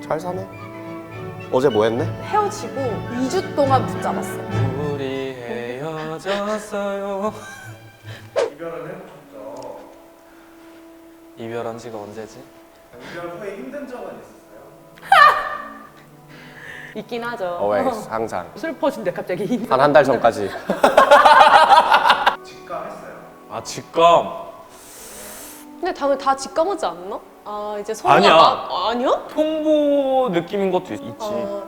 잘 사네. 어제 뭐 했네? 헤어지고 2주 동안 붙잡았어. 우리 헤어졌어요. 이별은 해보셨죠? 이별한 지가 언제지? 이별 후에 힘든 적은 있었어요? 있긴 하죠. always, 항상. 슬퍼진데 갑자기. 한 달 전까지. 직감했어요? 아 직감. 근데 당연히 다 직감하지 않나? 아 이제 아니야. 아니야? 통보 느낌인 것도 있지.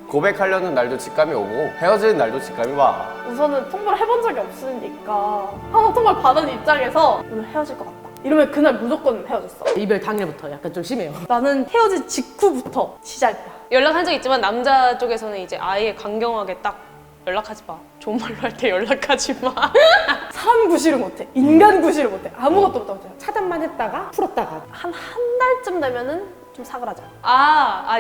고백하려는 날도 직감이 오고 헤어지는 날도 직감이 와. 우선은 통보를 해본 적이 없으니까 항상 통보를 받은 입장에서 오늘 헤어질 것 같다 이러면 그날 무조건 헤어졌어. 이별 당일부터 약간 좀 심해요. 나는 헤어진 직후부터 시작이야. 연락한 적 있지만 남자 쪽에서는 이제 아예 강경하게 딱 연락하지 마. 좋은 말로 할 때 연락하지 마. 사람 구실을 못해. 인간 구실을 못해. 아무것도 못하고 차단만 했다가 풀었다가. 한 달쯤 되면은 좀 사그라져.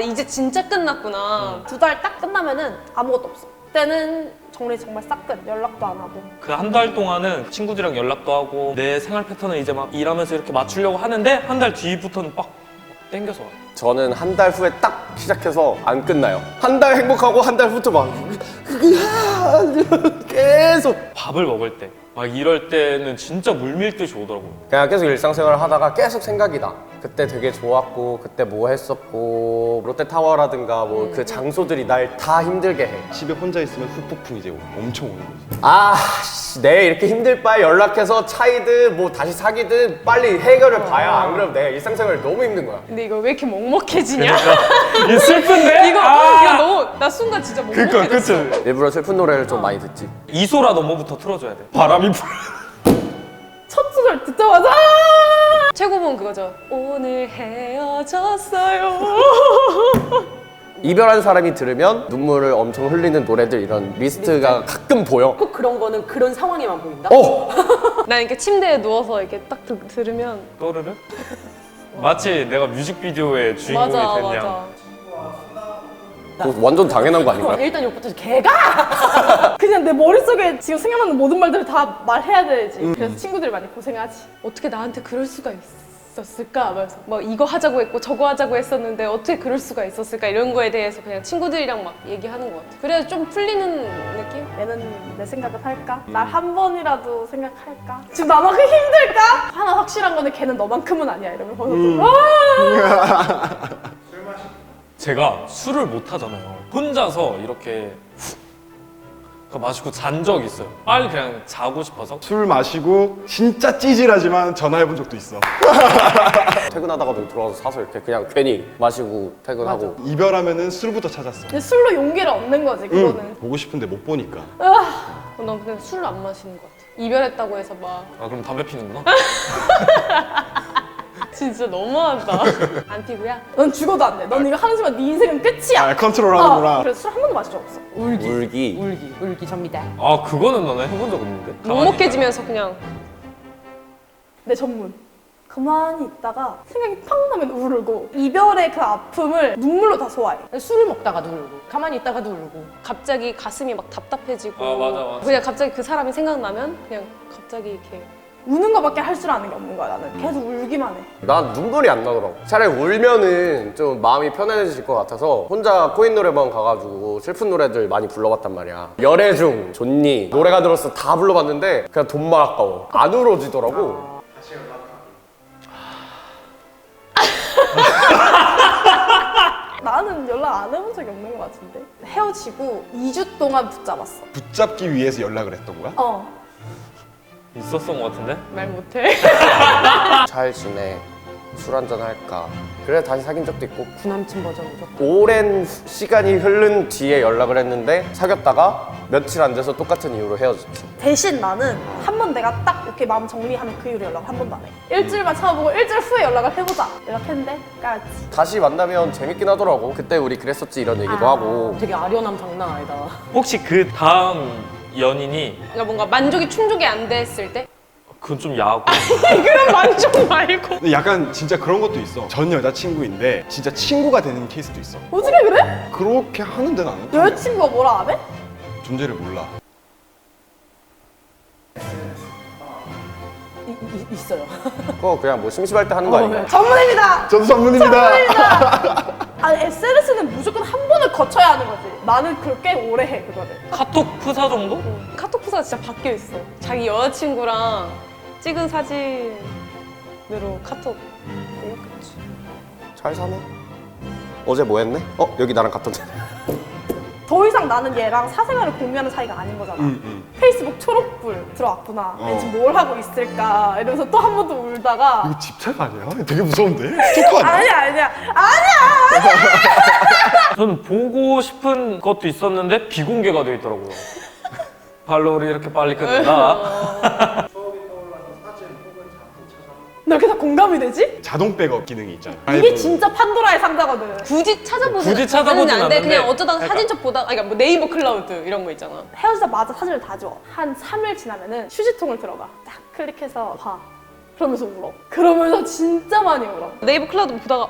이제 진짜 끝났구나. 2달 딱 끝나면은 아무것도 없어. 그때는 정리 정말 싹 끝. 연락도 안 하고. 그 한 달 동안은 친구들이랑 연락도 하고 내 생활 패턴을 이제 막 일하면서 이렇게 맞추려고 하는데 한 달 뒤부터는 막 땡겨서 와요. 저는 한 달 후에 딱 시작해서 안 끝나요. 한 달 행복하고 한 달 후부터 막 계속 밥을 먹을 때 막 이럴 때는 진짜 물밀듯이 오더라고요. 그냥 계속 일상생활을 하다가 계속 생각이 나. 그때 되게 좋았고 그때 뭐 했었고 롯데타워라든가 뭐 그 장소들이 날 다 힘들게 해. 집에 혼자 있으면 후폭풍이 이제 엄청 오는 거지. 내일 이렇게 힘들 바에 연락해서 차이든 뭐 다시 사귀든 빨리 해결을 봐야 안 그러면 내가 일상생활이 너무 힘든 거야. 근데 이거 왜 이렇게 먹먹해지냐? 이게 슬픈데? 이거 너무 나 순간 진짜 먹먹해졌어. 그치. 일부러 슬픈 노래를 좀 많이 듣지. 이소라 너머부터 틀어줘야 돼. 바람이 불어. 첫 소절 듣자마자 최고봉 그거죠. 오늘 헤어졌어요. 이별한 사람이 들으면 눈물을 엄청 흘리는 노래들 이런 리스트가 가끔 보여. 꼭 그런 거는 그런 상황에만 보인다? 난 이렇게 침대에 누워서 이렇게 딱 들으면 또르르? 마치 내가 뮤직비디오의 주인공이 맞아 됐냐. 맞아. 그거 완전 당연한 거 아닌가요? 일단 욕부터 걔가! 그냥 내 머릿속에 지금 생각나는 모든 말들을 다 말해야 되지. 그래서 친구들이 많이 고생하지. 어떻게 나한테 그럴 수가 있었을까? 하면서 뭐 이거 하자고 했고 저거 하자고 했었는데 어떻게 그럴 수가 있었을까? 이런 거에 대해서 그냥 친구들이랑 막 얘기하는 것 같아. 그래야 좀 풀리는 느낌? 얘는 내 생각을 할까? 날 한 번이라도 생각할까? 지금 나만큼 힘들까? 하나 확실한 거는 걔는 너만큼은 아니야. 이러면 거기서 술 마시고 제가 술을 못 하잖아요. 혼자서 이렇게 훅 마시고 잔 적 있어요. 빨리 그냥 자고 싶어서. 술 마시고 진짜 찌질하지만 전화해본 적도 있어. 퇴근하다가도 들어와서 사서 이렇게 그냥 괜히 마시고 퇴근하고. 이별하면은 술부터 찾았어. 근데 술로 용기를 얻는 거지. 그거는. 보고 싶은데 못 보니까. 난 그냥 술을 안 마시는 것 같아. 이별했다고 해서 막 아 그럼 담배 피는구나? 진짜 너무하다. 안 피고야? 넌 죽어도 안 돼. 넌 이거 하는 순간 네 인생은 끝이야. 아, 컨트롤하는구나. 그래서 술 한 번도 마신 적 없어. 울기. 접니다. 아 그거는 나는 해본 적 없는데. 먹먹해지면서 그냥 내 전문. 가만히 있다가 생각이 팍 나면 울고 이별의 그 아픔을 눈물로 다 소화해. 술을 먹다가도 울고, 가만히 있다가도 울고. 갑자기 가슴이 막 답답해지고 아, 맞아. 그냥 갑자기 그 사람이 생각나면 그냥 갑자기 이렇게 우는 거밖에 할 줄 아는 게 없는 거야. 나는 계속 울기만 해. 난 눈물이 안 나더라고. 차라리 울면은 좀 마음이 편안해질 것 같아서 혼자 코인 노래방 가가지고 슬픈 노래들 많이 불러봤단 말이야. 열애중, 좋니, 노래가 들었어 다 불러봤는데 그냥 돈만 아까워. 안 울어지더라고. 다시 연락하기. 나는 연락 안 해본 적이 없는 것 같은데. 헤어지고 2주 동안 붙잡았어. 붙잡기 위해서 연락을 했던 거야? 있었던 것 같은데? 말 못해. 잘 지내. 술 한잔 할까. 그래 다시 사귄 적도 있고. 구남친 버전이죠. 오랜 시간이 흐른 뒤에 연락을 했는데 사귀었다가 며칠 안 돼서 똑같은 이유로 헤어졌지. 대신 나는 한 번 내가 딱 이렇게 마음 정리하면 그 이후로 연락을 한 번도 안 해. 일주일만 참아보고 일주일 후에 연락을 해보자. 연락했는데 까였지. 다시 만나면 재밌긴 하더라고. 그때 우리 그랬었지 이런 얘기도 하고. 되게 아련함 장난 아니다. 혹시 그 다음 연인이 그러니까 뭔가 만족이 충족이 안 됐을 때 그건 좀 야하고. 그런 만족 말고 근데 약간 진짜 그런 것도 있어. 전 여자친구인데 진짜 친구가 되는 케이스도 있어. 어떻게 그래? 그렇게 하는데 나는 여자친구가 뭐라 안 해? 존재를 몰라. 있어요. 그거 그냥 뭐 심심할 때 하는 거 아닌가? 전문입니다. 저도 전문입니다. 아니 SNS는 거쳐야 하는 거지. 나는 그렇게 오래 해 그거를. 카톡 프사 정도? 카톡 프사가 진짜 바뀌어 있어. 자기 여자친구랑 찍은 사진으로 카톡 올렸겠지. 잘 사네. 어제 뭐 했네? 여기 나랑 같던데. 더 이상 나는 얘랑 사생활을 공유하는 사이가 아닌 거잖아. 페이스북 초록불 들어왔구나. 얘 지금 뭘 하고 있을까 이러면서 또 한 번 더 울다가 이거 집착 아니야? 되게 무서운데? 스토커 아니야? 아니야. 저는 보고 싶은 것도 있었는데 비공개가 돼 있더라고요. 발로를 이렇게 빨리 끝내나? 추억이 떠올라서 사진 혹은 작품 찾아 나 이렇게 다 공감이 되지? 자동 백업 기능이 있잖아. 이게 진짜 판도라의 상자거든. 굳이 찾아보진 굳이 찾아보진 않는데 않는데. 그냥 어쩌다가 사진첩 보다가 그러니까 뭐 네이버 클라우드 이런 거 있잖아. 헤어지자마자 사진을 다 지워. 한 3일 지나면은 휴지통을 들어가. 딱 클릭해서 봐. 그러면서 울어. 그러면서 진짜 많이 울어. 네이버 클라우드 보다가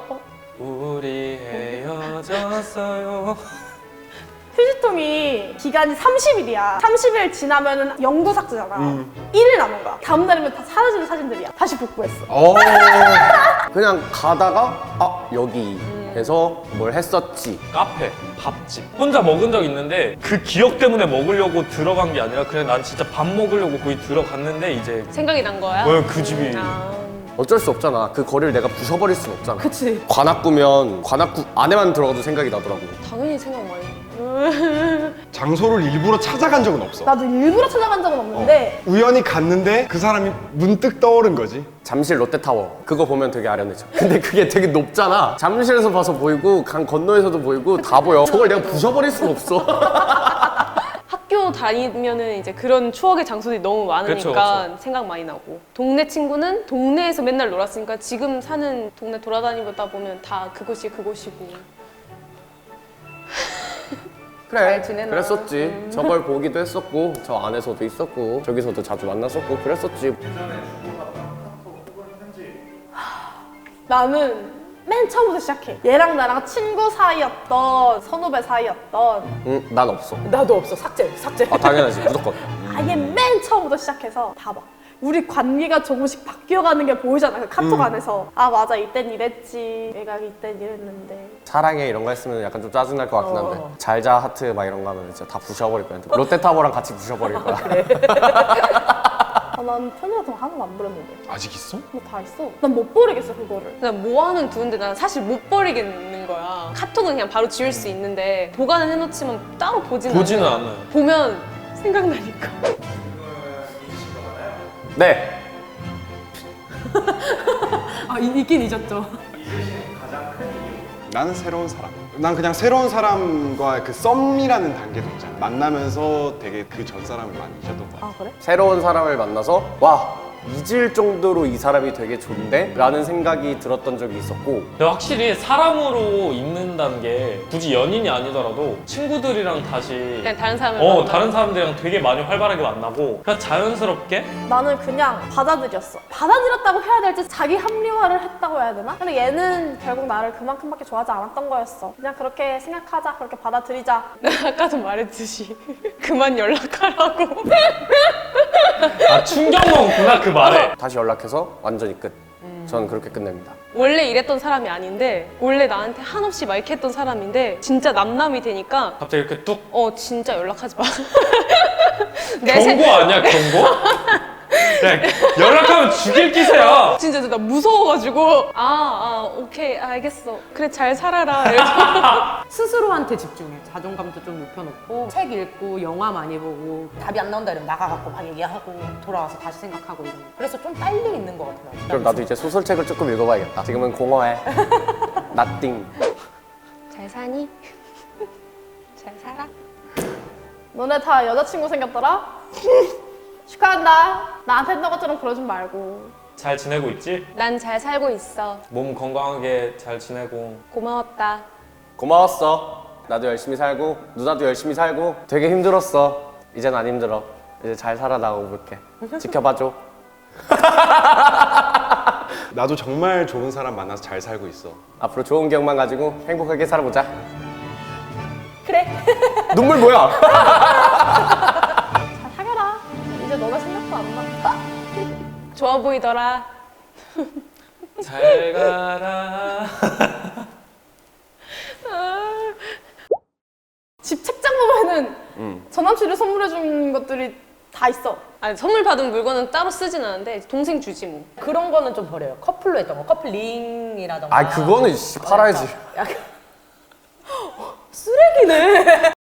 우리 헤어졌어요. 휴지통이 기간이 30일이야. 30일 지나면은 영구 삭제잖아. 1일 남은 거야. 다음 날이면 다 사라지는 사진들이야. 다시 복구했어. 그냥 가다가 여기 해서 뭘 했었지. 카페, 밥집. 혼자 먹은 적 있는데 그 기억 때문에 먹으려고 들어간 게 아니라 그냥 난 진짜 밥 먹으려고 거기 들어갔는데 이제 생각이 난 거야. 그 집이 어쩔 수 없잖아. 그 거리를 내가 부숴버릴 순 없잖아. 그치. 관악구면 관악구 안에만 들어가도 생각이 나더라고. 당연히 생각 많이. 장소를 일부러 찾아간 적은 없어. 나도 일부러 찾아간 적은 없는데 우연히 갔는데 그 사람이 문득 떠오른 거지. 잠실 롯데타워 그거 보면 되게 아련해져. 근데 그게 되게 높잖아. 잠실에서 봐서 보이고 강 건너에서도 보이고 다 보여. 저걸 내가 부숴버릴 순 없어. 학교 다니면은 이제 그런 추억의 장소들이 너무 많으니까 그쵸, 그쵸. 생각 많이 나고. 동네 친구는 동네에서 맨날 놀았으니까 지금 사는 동네 돌아다니다 보면 다 그곳이 그곳이고. 그래 잘 지내나? 그랬었지. 저걸 보기도 했었고 저 안에서도 있었고 저기서도 자주 만났었고 그랬었지. 예전에 주고받던 카톡 혹은 편지 나는 맨 처음부터 시작해. 얘랑 나랑 친구 사이였던 선후배 사이였던 난 없어. 나도 없어. 삭제. 당연하지 무조건. 아예 맨 처음부터 시작해서 다 봐. 우리 관계가 조금씩 바뀌어가는 게 보이잖아. 그 카톡 안에서. 아 맞아 이땐 이랬지. 내가 이땐 이랬는데. 사랑해 이런 거 했으면 약간 좀 짜증날 것 같긴 한데 잘자 하트 막 이런 거 하면 진짜 다 부셔버릴 거야. 롯데타워랑 같이 부셔버릴 거야. 아, 난 편지 같은 거 하나도 안 버렸는데. 아직 있어? 뭐 다 있어. 난 못 버리겠어 그거를. 난 모아는 두는데 난 사실 못 버리겠는 거야. 카톡은 그냥 바로 지울 수 있는데 보관을 해놓지만 따로 보지는 않아요. 보면 생각나니까. 네. 아, 있긴 잊었죠. 나는 새로운 사람. 난 그냥 새로운 사람과 그 썸이라는 단계도 있잖아. 만나면서 되게 그 전 사람을 많이 잊었던 것 같아. 아 그래? 새로운 사람을 만나서 와 잊을 정도로 이 사람이 되게 좋은데? 라는 생각이 들었던 적이 있었고 근데 확실히 사람으로 있는다는 게 굳이 연인이 아니더라도 친구들이랑 다시 그냥 다른 사람을 만나. 다른 사람들이랑 되게 많이 활발하게 만나고 그냥 자연스럽게 나는 그냥 받아들였어. 받아들였다고 해야 될지 자기 합리화를 했다고 해야 되나? 근데 얘는 결국 나를 그만큼밖에 좋아하지 않았던 거였어. 그냥 그렇게 생각하자. 그렇게 받아들이자. 아까도 말했듯이 그만 연락하라고. 충격 먹었구나 그 말에. 다시 연락해서 완전히 끝. 저는 그렇게 끝냅니다. 원래 이랬던 사람이 아닌데 원래 나한테 한없이 막 이렇게 했던 사람인데 진짜 남남이 되니까 갑자기 이렇게 뚝. 진짜 연락하지 마. 경고 아니야 경고? 야, 연락하면 죽일 기세야. 진짜 나 무서워가지고 오케이 알겠어. 그래 잘 살아라. 이래서 스스로한테 집중해. 자존감도 좀 높여놓고 책 읽고 영화 많이 보고 답이 안 나온다 이러면 나가갖고 막 얘기하고 돌아와서 다시 생각하고 이런 거. 그래서 좀 빨리 있는 것 같아. 그럼 나도 이제 소설책을 조금 읽어봐야겠다. 지금은 공허해. 나띵. 잘 사니? 잘 살아? 너네 다 여자친구 생겼더라? 축하한다. 나한테 했던 것처럼 그러지 말고. 잘 지내고 있지? 난 잘 살고 있어. 몸 건강하게 잘 지내고. 고마웠다. 고마웠어. 나도 열심히 살고 누나도 열심히 살고 되게 힘들었어. 이젠 안 힘들어. 이제 잘 살아나가고 볼게. 지켜봐줘. 나도 정말 좋은 사람 만나서 잘 살고 있어. 앞으로 좋은 기억만 가지고 행복하게 살아보자. 그래. 눈물 뭐야? 잘 사겨라. 이제 너네 생각도 안 나. 좋아 보이더라. 잘 가라. 전 남친이 선물해 준 것들이 다 있어. 아니 선물 받은 물건은 따로 쓰진 않은데 동생 주지 뭐. 그런 거는 좀 버려요. 커플로 했던 거, 커플링이라던가. 아 그거는 씨 팔아야지. 약간 쓰레기네.